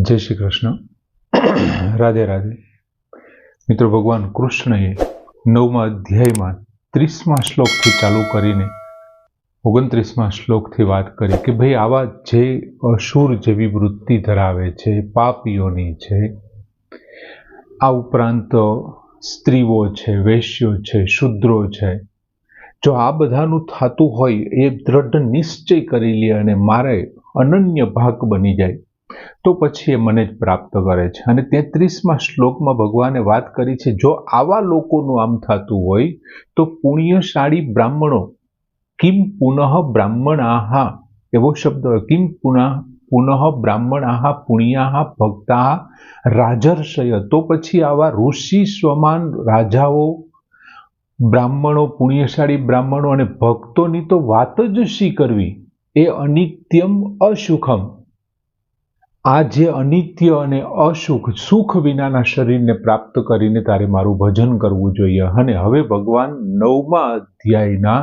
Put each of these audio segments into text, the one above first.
જય શ્રી કૃષ્ણ. રાધે રાધે. મિત્રો, ભગવાન કૃષ્ણએ 9મા અધ્યાયમાં 30મા શ્લોકથી ચાલુ કરીને 29મા શ્લોકથી વાત કરી કે ભાઈ આવા જે અસુર જેવી વૃત્તિ ધરાવે છે, પાપીઓની છે, આ ઉપરાંત સ્ત્રીઓ છે, વેશ્યો છે, શૂદ્રો છે, જો આ બધાનું થતું હોય એ દ્રઢ નિશ્ચય કરી લે અને મારે અનન્ય ભાગ બની જાય તો પછી એ મને જ પ્રાપ્ત કરે છે. અને 33મા શ્લોકમાં ભગવાને વાત કરી છે, જો આવા લોકોનું આમ થતું હોય તો પુણ્યશાળી બ્રાહ્મણો કિમ પુનઃ બ્રાહ્મણાહ, એવો શબ્દ, કિમ પુનઃ બ્રાહ્મણાહ પુણ્યાહ ભક્તા રાજર્ષય, તો પછી આવા ઋષિ સ્વમાન રાજાઓ, બ્રાહ્મણો, પુણ્યશાળી બ્રાહ્મણો અને ભક્તોની તો વાત જ શી કરવી. એ અનિત્યમ અસુખમ, આ જે અનિત્ય અને અસુખ, સુખ વિનાના શરીરને પ્રાપ્ત કરીને તારે મારું ભજન કરવું જોઈએ. અને હવે ભગવાન 9મા અધ્યાયના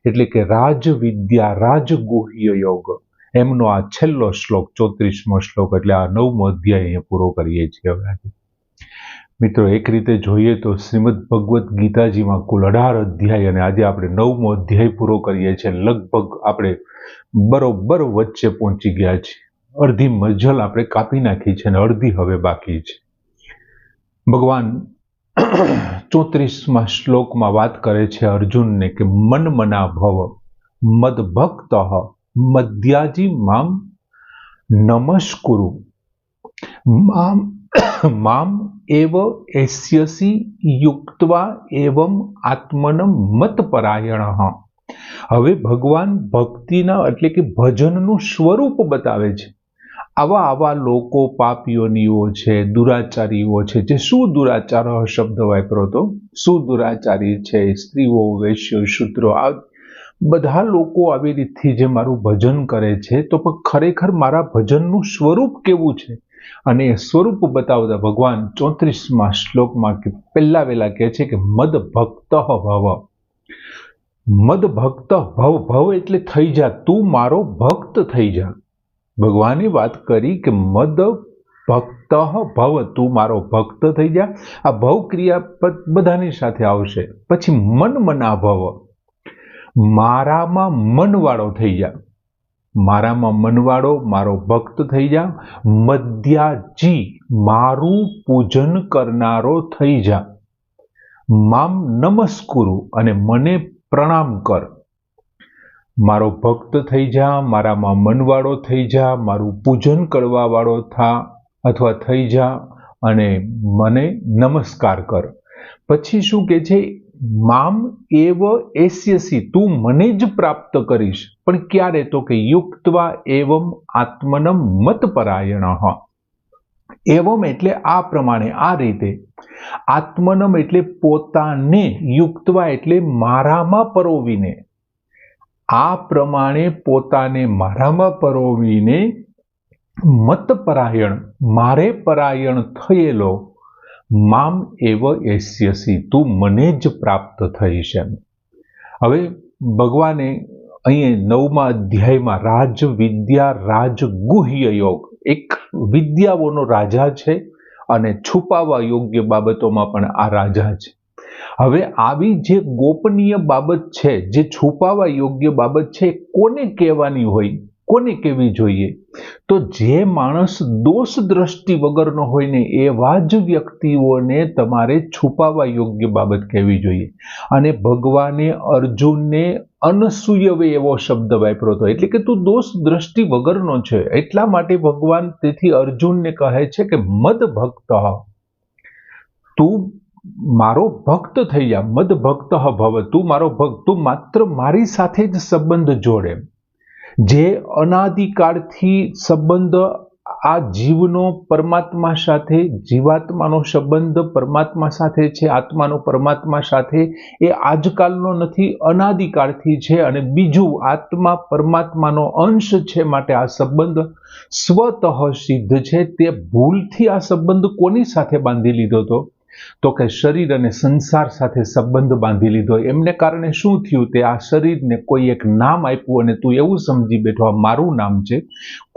એટલે કે રાજવિદ્યા, રાજગુહ્ય યોગ, એમનો આ છેલ્લો શ્લોક, 34મો શ્લોક, એટલે આ 9મો અધ્યાય અહીંયા પૂરો કરીએ છીએ. હવે મિત્રો, એક રીતે જોઈએ તો શ્રીમદ ભગવદ્ ગીતાજીમાં કુલ 18 અધ્યાય અને આજે આપણે 9મો અધ્યાય પૂરો કરીએ છીએ. લગભગ આપણે બરોબર વચ્ચે પહોંચી ગયા છીએ. અડધી મજલ આપણે કાપી નાખી છે અને અડધી હવે બાકી છે. ભગવાન 34મા શ્લોકમાં વાત કરે છે અર્જુનને કે મનમના ભવ મદભક્ત મધ્યાજી મામ નમસ્કુરુ મામ એવ એસ્યસી યુક્ત્વા એવમ આત્મનમ મતપરાયણઃ. હવે ભગવાન ભક્તિના એટલે કે ભજનનું સ્વરૂપ બતાવે છે. આવા લોકો પાપીઓનીઓ છે, દુરાચારીઓ છે, જે શું દુરાચાર શબ્દ વાપરો તો શું દુરાચારી છે, સ્ત્રીઓ, વેશ્યો, શૂદ્રો, આ બધા લોકો આવી રીતથી જે મારું ભજન કરે છે, તો પણ ખરેખર મારા ભજનનું સ્વરૂપ કેવું છે? અને એ સ્વરૂપ બતાવતા ભગવાન 34મા શ્લોકમાં પહેલા વેલા કહે છે કે મદ ભક્ત ભવ. મદ ભક્ત ભવ, ભવ એટલે થઈ જા, તું મારો ભક્ત થઈ જા. ભગવાને વાત કરી કે મદ ભક્ત ભવ, તું મારો ભક્ત થઈ જા. આ ભવ ક્રિયાપદ બધાની સાથે આવશે. પછી મનમના ભવ, મારામાં મનવાળો થઈ જા, મારામાં મનવાળો, મારો ભક્ત થઈ જા. મધ્યાજી, મારું પૂજન કરનારો થઈ જા. મામ નમસ્કુરુ, અને મને પ્રણામ કર. મારો ભક્ત થઈ જા, મારામાં મનવાળો થઈ જા, મારું પૂજન કરવા વાળો થા અથવા થઈ જા અને મને નમસ્કાર કર. પછી શું કે છે? મામ એવ એસ્યસી, તું મને જ પ્રાપ્ત કરીશ. પણ ક્યારે? તો કે યુક્ત્વા એવમ આત્મનમ મતપરાયણઃ. એવમ એટલે આ પ્રમાણે, આ રીતે. આત્મનમ એટલે પોતાને, યુક્ત્વા એટલે મારામાં પરોવીને. આ પ્રમાણે પોતાને મારામાં પરોવીને મતપરાયણ, મારે પરાયણ થયેલો, મામ એવ એસ્યસી, તું મને જ પ્રાપ્ત થઈશ. એમ હવે ભગવાને અહીં 9મા અધ્યાયમાં રાજવિદ્યા, રાજગુહ્ય યોગ, એક વિદ્યાઓનો રાજા છે અને છુપાવવા યોગ્ય બાબતોમાં પણ આ રાજા છે. હવે આવી જે ગોપનીય બાબત છે, જે છુપાવવા યોગ્ય બાબત છે, કોને કહેવાની હોય, કોને કહેવી જોઈએ? તો જે માણસ દોષ દ્રષ્ટિ વગરનો હોય ને એવા જ વ્યક્તિઓને તમારે છુપાવવા યોગ્ય બાબત કહેવી જોઈએ. અને ભગવાને અર્જુનને અનસૂયવે એવો શબ્દ વાપર્યો હતો, એટલે કે તું દોષ દ્રષ્ટિ વગરનો છે. એટલા માટે ભગવાન તેથી અર્જુનને કહે છે કે મદ ભક્ત, તું મારો ભક્ત થઈ જા. મદ ભક્ત ભવ, તું મારો ભક્ત, તું માત્ર મારી સાથે જ સંબંધ જોડે. જે અનાદિકાળથી સંબંધ આ જીવનો પરમાત્મા સાથે, જીવાત્માનો સંબંધ પરમાત્મા સાથે છે, આત્માનો પરમાત્મા સાથે, એ આજકાલનો નથી, અનાદિકાળથી છે. અને બીજું, આત્મા પરમાત્માનો અંશ છે, માટે આ સંબંધ સ્વતઃ સિદ્ધ છે. તે ભૂલથી આ સંબંધ કોની સાથે બાંધી લીધો હતો? તો કે શરીર અને સંસાર સાથે સંબંધ બાંધી લીધો. એમને કારણે શું થયું, તે આ શરીરને કોઈ એક નામ આપ્યું અને તું એવું સમજી બેઠો આ મારું નામ છે.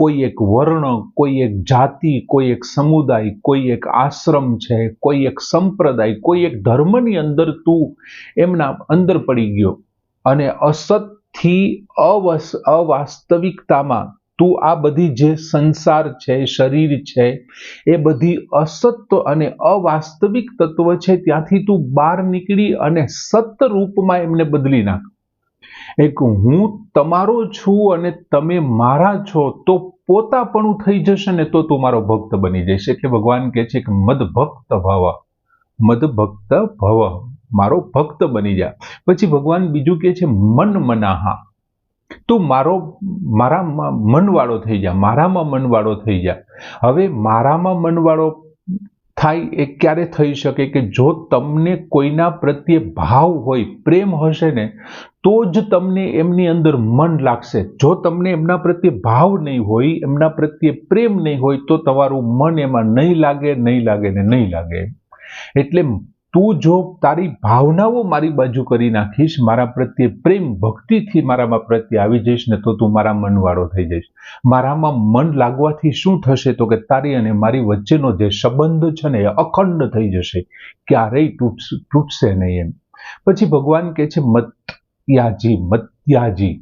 કોઈ એક વર્ણ, કોઈ એક જાતિ, કોઈ એક સમુદાય, કોઈ એક આશ્રમ છે, કોઈ એક સંપ્રદાય, કોઈ એક ધર્મની અંદર તું એમના અંદર પડી ગયો અને અસતથી અવાસ્તવિકતામાં તું આ બધી જે સંસાર છે, શરીર છે, એ બધી અસત અને અવાસ્તવિક તત્વ છે ત્યાંથી તું બહાર નીકળી અને સત રૂપમાં એમને બદલી નાખ. એક હું તમારો છું અને તમે મારા છો તો પોતાપણું થઈ જશે ને તો તું મારો ભક્ત બની જઈશ. એટલે ભગવાન કહે છે કે મદ ભક્ત ભવ, મદ ભક્ત ભવ, મારો ભક્ત બની જા. પછી ભગવાન બીજું કહે છે મન મનાહા, તું મારામાં મનવાળો થઈ જા, મારામાં મનવાળો થઈ જા. હવે મારામાં મનવાળો થાય એ ક્યારે થઈ શકે કે જો તમને કોઈના પ્રત્યે ભાવ હોય, પ્રેમ હશે ને તો જ તમને એમની અંદર મન લાગશે. જો તમને એમના પ્રત્યે ભાવ નહીં હોય, એમના પ્રત્યે પ્રેમ નહીં હોય તો તમારું મન એમાં નહીં લાગે, નહીં લાગે ને નહીં લાગે. એટલે તું જો તારી ભાવનાઓ મારી બાજુ કરી નાખીશ, મારા પ્રત્યે પ્રેમ ભક્તિથી મારામાં પ્રત્યે આવી જઈશ ને તો તું મારા મનવાળો થઈ જઈશ. મારામાં મન લાગવાથી શું થશે તો કે તારી અને મારી વચ્ચેનો જે સંબંધ છે ને એ અખંડ થઈ જશે, ક્યારેય તૂટશે નહીં એમ. પછી ભગવાન કહે છે મત્યાજી, મત્યાજી,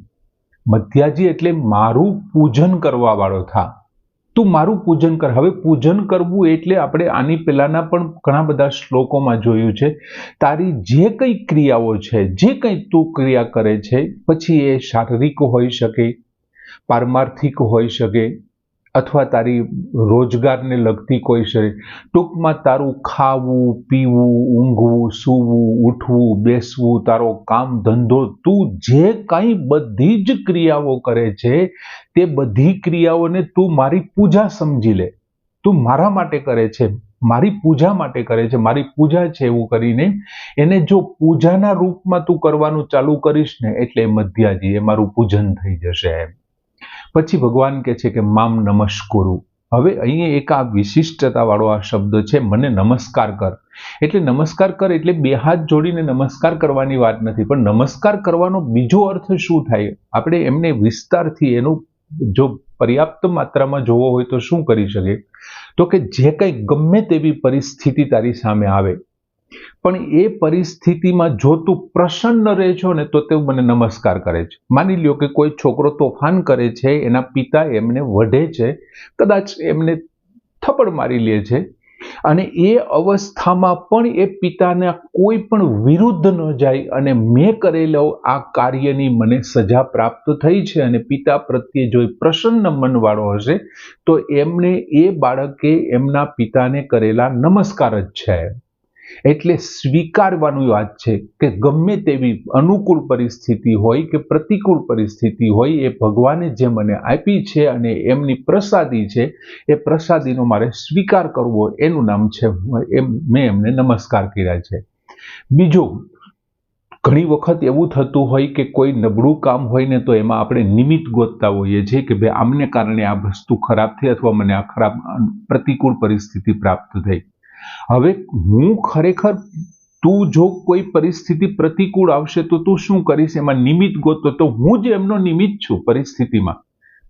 મત્યાજી એટલે મારું પૂજન કરવા વાળો થા. તું મારું પૂજન કર. હવે પૂજન કરવું એટલે આપણે આની પહેલાના પણ ઘણા બધા શ્લોકોમાં જોયું છે. તારી જે કઈ ક્રિયાઓ છે, જે કંઈ તું ક્રિયા કરે છે, પછી એ શારીરિક હોઈ શકે, પારમાર્થિક હોઈ શકે, અથવા તારી રોજગારને લગતી કોઈ છે. ટૂંકમાં તારું ખાવું, પીવું, ઊંઘવું, સૂવું, ઉઠવું, બેસવું, તારો કામ ધંધો, તું જે કંઈ બધી જ ક્રિયાઓ કરે છે તે બધી ક્રિયાઓને તું મારી પૂજા સમજી લે. તું મારા માટે કરે છે, મારી પૂજા માટે કરે છે, મારી પૂજા છે એવું કરીને એને જો પૂજાના રૂપમાં તું કરવાનું ચાલુ કરીશ ને એટલે મધ્યાજી, એ મારું પૂજન થઈ જશે એમ. પછી ભગવાન કહે છે કે મામ નમસ્કુરુ. હવે અહીંયા એક આ વિશિષ્ટતા વાળો આ શબ્દ છે, મને નમસ્કાર કર. એટલે નમસ્કાર કર એટલે બે હાથ જોડીને નમસ્કાર કરવાની વાત નથી, પણ નમસ્કાર કરવાનો બીજો અર્થ શું થાય, આપણે એમને વિસ્તારથી એનું જો પર્યાપ્ત માત્રામાં જોવો હોય તો શું કરી શકે, તો કે જે કંઈ ગમે તેવી પરિસ્થિતિ તારી સામે આવે પણ એ પરિસ્થિતિમાં જો તું પ્રસન્ન રહે છો ને તો તે મને નમસ્કાર કરે છે. માની લ્યો કે કોઈ છોકરો તોફાન કરે છે, એના પિતા એમને વઢે છે, કદાચ એમને થપ્પડ મારી લે છે અને એ અવસ્થામાં પણ એ પિતાના કોઈ પણ વિરુદ્ધ ન જાય અને મેં કરેલો આ કાર્યની મને સજા પ્રાપ્ત થઈ છે અને પિતા પ્રત્યે જો પ્રસન્ન મનવાળો હશે તો એમને એ બાળકે એમના પિતાને કરેલા નમસ્કાર જ છે. એટલે સ્વીકારવાની વાત છે કે ગમે તેવી અનુકૂળ પરિસ્થિતિ હોય કે પ્રતિકૂળ પરિસ્થિતિ હોય, એ ભગવાને જે મને આપી છે અને એમની પ્રસાદી છે, એ પ્રસાદીનો મારે સ્વીકાર કરવો, એનું નામ છે મેં એમને નમસ્કાર કર્યા છે. બીજું, ઘણી વખત એવું થતું હોય કે કોઈ નબળું કામ હોય ને તો એમાં આપણે નિમિત્ત ગોતતા હોઈએ છીએ કે ભાઈ આમને કારણે આ વસ્તુ ખરાબ થઈ અથવા મને આ ખરાબ પ્રતિકૂળ પરિસ્થિતિ પ્રાપ્ત થઈ. હવે હું ખરેખર તું જો કોઈ પરિસ્થિતિ પ્રતિકૂળ આવશે તો તું શું કરીશ, એમાં નિમિત્ત ગોતો, તો હું જ એમનો નિમિત્ત છું પરિસ્થિતિમાં.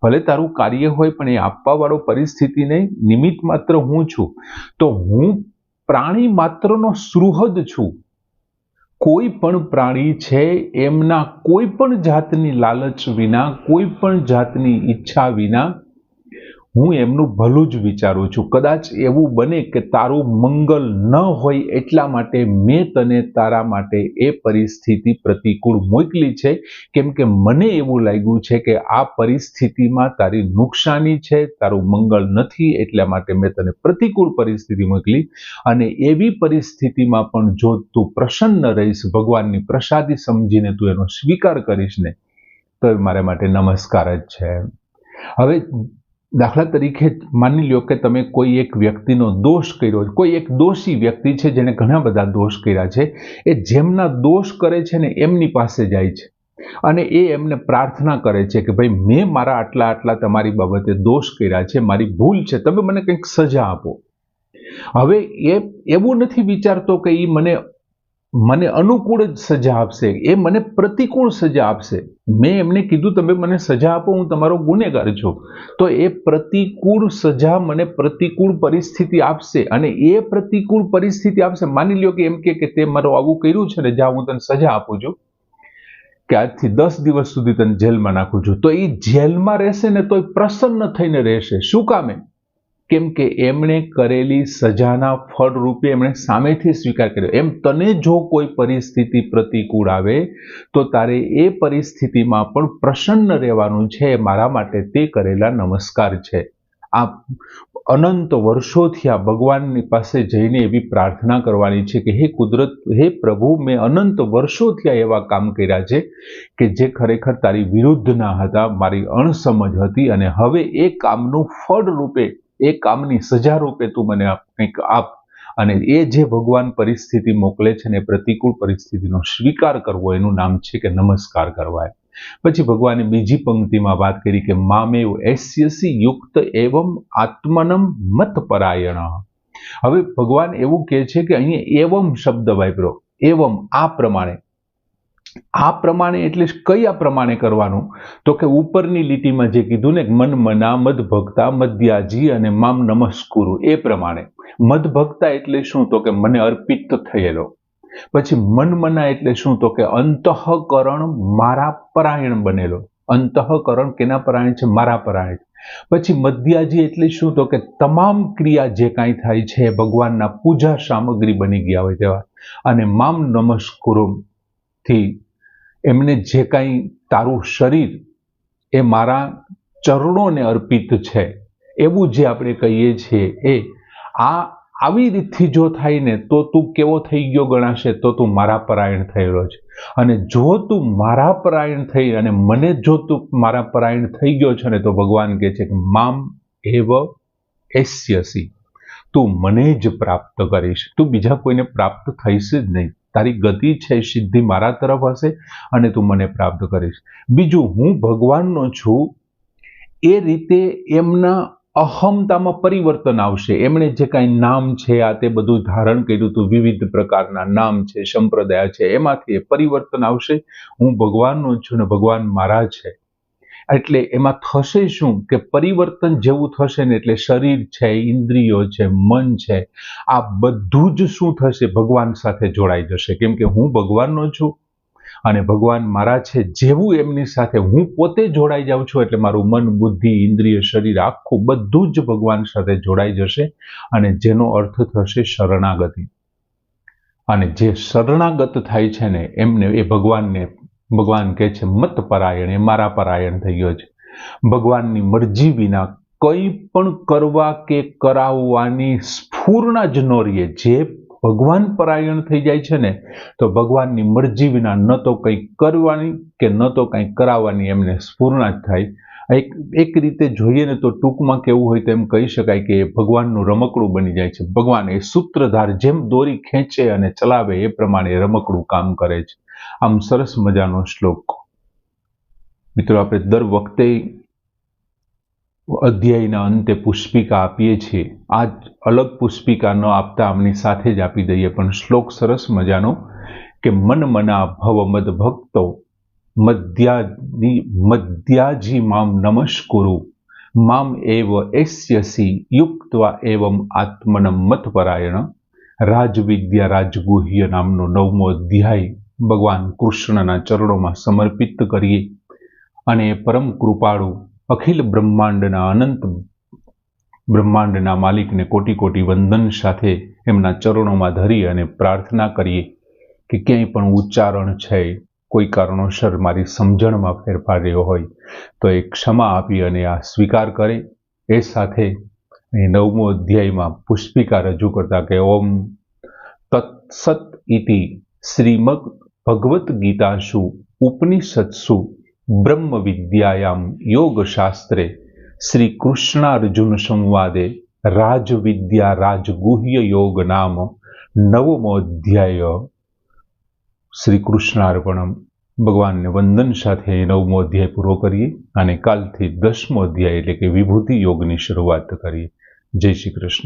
ભલે તારું કાર્ય હોય પણ એ આપવા વાળો પરિસ્થિતિ નહીં, નિમિત્ત માત્ર હું છું. તો હું પ્રાણી માત્રનો સુહૃદ છું. કોઈ પણ પ્રાણી છે એમના કોઈ પણ જાતની લાલચ વિના, કોઈ પણ જાતની ઈચ્છા વિના હું એમનું ભલું જ વિચારું છું. કદાચ એવું બને કે તારું મંગલ ન હોય એટલા માટે મેં તને તારા માટે એ પરિસ્થિતિ પ્રતિકૂળ મોકલી છે, કેમ કે મને એવું લાગ્યું છે કે આ પરિસ્થિતિમાં તારી નુકસાની છે, તારું મંગળ નથી, એટલા માટે મેં તને પ્રતિકૂળ પરિસ્થિતિ મોકલી. અને એવી પરિસ્થિતિમાં પણ જો તું પ્રસન્ન રહીશ, ભગવાનની પ્રસાદી સમજીને તું એનો સ્વીકાર કરીશ ને તો એ મારા માટે નમસ્કાર જ છે. હવે દાખલા તરીકે માની લ્યો કે તમે કોઈ એક વ્યક્તિનો દોષ કર્યો, કોઈ એક દોષી વ્યક્તિ છે જેને ઘણા બધા દોષ કર્યા છે, એ જેમના દોષ કરે છે ને એમની પાસે જાય છે અને એ એમને પ્રાર્થના કરે છે કે ભાઈ મેં મારા આટલા આટલા તમારી બાબતે દોષ કર્યા છે, મારી ભૂલ છે, તમે મને કંઈક સજા આપો. હવે એ એવું નથી વિચારતો કે એ મને અનુકૂળ જ સજા આપશે, એ મને પ્રતિકૂળ સજા આપશે. મેં એમને કીધું તમે મને સજા આપો, હું તમારો ગુનેગાર છું, તો એ પ્રતિકૂળ સજા મને પ્રતિકૂળ પરિસ્થિતિ આપશે. અને એ પ્રતિકૂળ પરિસ્થિતિ આપશે, માની લ્યો કે એમ કે તે મારું આવું કર્યું છે ને, જ્યાં હું તને સજા આપું છું કે આજથી 10 દિવસ સુધી તને જેલમાં નાખું છું, તો એ જેલમાં રહેશે ને તો પ્રસન્ન થઈને રહેશે. શું કામે? કેમ કે એમણે કરેલી સજાના ફળ રૂપે એમણે સામેથી સ્વીકાર કર્યો. એમ તને જો કોઈ પરિસ્થિતિ પ્રતિકૂળ આવે તો તારે એ પરિસ્થિતિમાં પણ પ્રસન્ન રહેવાનું છે. મારા માટે તે કરેલા નમસ્કાર છે. આ અનંત વર્ષોથી આ ભગવાનની પાસે જઈને એવી પ્રાર્થના કરવાની છે કે હે કુદરત, હે પ્રભુ, મેં અનંત વર્ષોથી આ એવા કામ કર્યા છે કે જે ખરેખર તારી વિરુદ્ધના હતા, મારી અણસમજ હતી, અને હવે એ કામનું ફળ રૂપે, એ કામની સજા રૂપે તું મને કંઈક આપ. અને એ જે ભગવાન પરિસ્થિતિ મોકલે છે ને, પ્રતિકૂળ પરિસ્થિતિનો સ્વીકાર કરવો, એનું નામ છે કે નમસ્કાર કરવા. પછી ભગવાને બીજી પંક્તિમાં વાત કરી કે મામેવ એસ્યસી યુક્ત એવમ આત્મનમ મતપરાયણ. હવે ભગવાન એવું કહે છે કે અહીંયા એવમ શબ્દ વાપરો. એવમ, આ પ્રમાણે. આ પ્રમાણે એટલે કયા પ્રમાણે કરવાનું? તો કે ઉપરની લીટીમાં જે કીધું ને, મન મના મદ ભક્તા મદ્યાજી અને મામ નમસ્કુરુ, એ પ્રમાણે. મદ ભક્તા એટલે શું? તો કે મને અર્પિત થયેલો. પછી મન મના એટલે શું? તો કે અંતઃકરણ મારા પરાયણ બનેલો. અંતઃકરણ કેના પરાયણ છે? મારા પરાયણ. પછી મદ્યાજી એટલે શું? તો કે તમામ ક્રિયા જે કાંઈ થાય છે ભગવાનના પૂજા સામગ્રી બની ગયા હોય તેવા. અને મામ નમસ્કુરુ થી એમને જે કાંઈ તારું શરીર એ મારા ચરણોને અર્પિત છે, એવું જે આપણે કહીએ છીએ, એ આવી રીતથી જો થાય ને તો તું કેવો થઈ ગયો ગણાશે? તો તું મારા પરાયણ થયેલો છે. અને જો તું મારા પરાયણ થઈ અને મને જો તું મારા પરાયણ થઈ ગયો છે ને, તો ભગવાન કહે છે કે મામ એવ એસ્યસી, તું મને જ પ્રાપ્ત કરીશ, તું બીજા કોઈને પ્રાપ્ત થઈશ જ નહીં. તારી ગતિ છે સિદ્ધિ મારા તરફ હશે અને તું મને પ્રાપ્ત કરીશ. બીજું, હું ભગવાનનો છું એ રીતે એમના અહમતામાં પરિવર્તન આવશે. એમણે જે કાંઈ નામ છે આ તે બધું ધારણ કર્યું હતું, વિવિધ પ્રકારના નામ છે, સંપ્રદાય છે, એમાંથી એ પરિવર્તન આવશે. હું ભગવાનનો છું ને ભગવાન મારા છે. એટલે એમાં થશે શું કે પરિવર્તન જેવું થશે ને, એટલે શરીર છે, ઇન્દ્રિયો છે, મન છે, આ બધું જ શું થશે? ભગવાન સાથે જોડાઈ જશે. કેમ કે હું ભગવાનનો છું અને ભગવાન મારા છે. જેવું એમની સાથે હું પોતે જોડાઈ જાઉં છું, એટલે મારું મન, બુદ્ધિ, ઇન્દ્રિય, શરીર આખું બધું જ ભગવાન સાથે જોડાઈ જશે. અને જેનો અર્થ થશે શરણાગતિ. અને જે શરણાગત થાય છે ને એમને, એ ભગવાન કહે છે મત પરાયણ, એ મારા પરાયણ થઈ ગયો છે. ભગવાનની મરજી વિના કંઈ પણ કરવા કે કરાવવાની સ્ફૂર્ણા જ ન રહે. જે ભગવાન પરાયણ થઈ જાય છે ને, તો ભગવાનની મરજી વિના ન તો કંઈ કરવાની કે ન તો કંઈ કરાવવાની એમને સ્ફૂર્ણા જ થાય. એક રીતે જોઈએ ને તો ટૂંકમાં કેવું હોય તો એમ કહી શકાય કે ભગવાનનું રમકડું બની જાય છે. ભગવાન એ સૂત્રધાર, જેમ દોરી ખેંચે અને ચલાવે એ પ્રમાણે રમકડું કામ કરે છે. આમ સરસ મજાનો શ્લોક. મિત્રો, આપણે દર વખતે અધ્યાયના અંતે પુષ્પિકા આપીએ છીએ. આજ અલગ પુષ્પિકા ન આપતા આમની સાથે જ આપી દઈએ, પણ શ્લોક સરસ મજાનો કે મન મના ભવ મદ ભક્તો મદ્યાજી મામ નમસ્કુરુ મામ એવ એસ્યસી યુક્ત્વા એવમ આત્મનમ મતપરાયણ. રાજવિદ્યા રાજગુહ્ય નામનો 9મો અધ્યાય ભગવાન કૃષ્ણના ચરણોમાં સમર્પિત કરીએ અને પરમ કૃપાળુ અખિલ બ્રહ્માંડના અનંત બ્રહ્માંડના માલિકને કોટી કોટી વંદન સાથે એમના ચરણોમાં ધરી અને પ્રાર્થના કરીએ કે ક્યાંય પણ ઉચ્ચારણ છે, કોઈ કારણોસર મારી સમજણમાં ફેરફાર રહ્યો હોય તો એ ક્ષમા આપી અને આ સ્વીકાર કરે. એ સાથે એ 9મો અધ્યાયમાં પુષ્પિકા રજૂ કરતા કે ઓમ તત્સત ઇતિ શ્રીમદ ભગવદ્ ગીતાસુ ઉપનિષત્સુ બ્રહ્મ વિદ્યાયામ યોગશાસ્ત્રે શ્રી કૃષ્ણાર્જુન સંવાદે રાજવિદ્યા રાજગુહ્ય યોગ નામ 9મો અધ્યાય. શ્રી કૃષ્ણાર્પણમ. ભગવાનને વંદન સાથે 9મો અધ્યાય પૂરો કરીએ અને કાલથી 10મો અધ્યાય એટલે કે વિભૂતિ યોગની શરૂઆત કરીએ. જય શ્રી કૃષ્ણ.